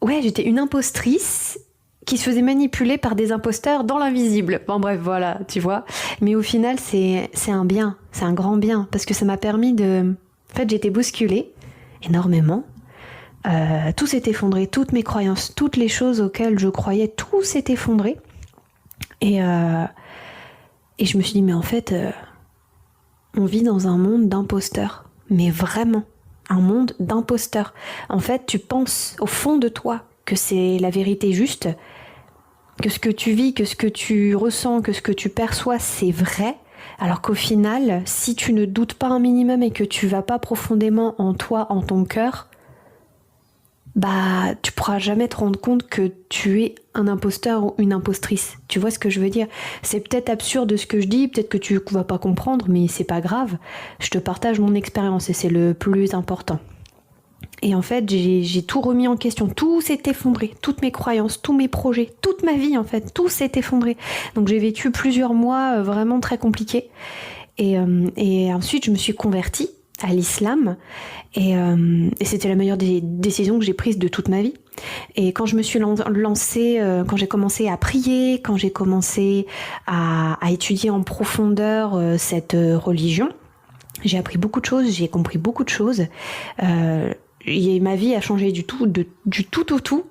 Ouais, j'étais une impostrice qui se faisait manipuler par des imposteurs dans l'invisible. Bon bref, voilà, tu vois. Mais au final, c'est un bien, c'est un grand bien, parce que ça m'a permis de... En fait, j'étais bousculée énormément. Tout s'est effondré, toutes mes croyances, toutes les choses auxquelles je croyais, tout s'est effondré. Et, euh, et je me suis dit, mais en fait, on vit dans un monde d'imposteurs. Mais vraiment, un monde d'imposteurs. En fait, tu penses au fond de toi que c'est la vérité juste, que ce que tu vis, que ce que tu ressens, que ce que tu perçois, c'est vrai, alors qu'au final, si tu ne doutes pas un minimum et que tu vas pas profondément en toi, en ton cœur, bah tu pourras jamais te rendre compte que tu es un imposteur ou une impostrice. Tu vois ce que je veux dire? C'est peut-être absurde ce que je dis, peut-être que tu vas pas comprendre, mais c'est pas grave. Je te partage mon expérience et c'est le plus important. Et en fait, j'ai tout remis en question, tout s'est effondré, toutes mes croyances, tous mes projets, toute ma vie en fait, tout s'est effondré. Donc j'ai vécu plusieurs mois vraiment très compliqués. Et ensuite, je me suis convertie à l'islam et c'était la meilleure des décisions que j'ai prises de toute ma vie. Et quand je me suis lancée, quand j'ai commencé à prier, quand j'ai commencé à étudier en profondeur cette religion, j'ai appris beaucoup de choses, j'ai compris beaucoup de choses. Ma vie a changé du tout au tout.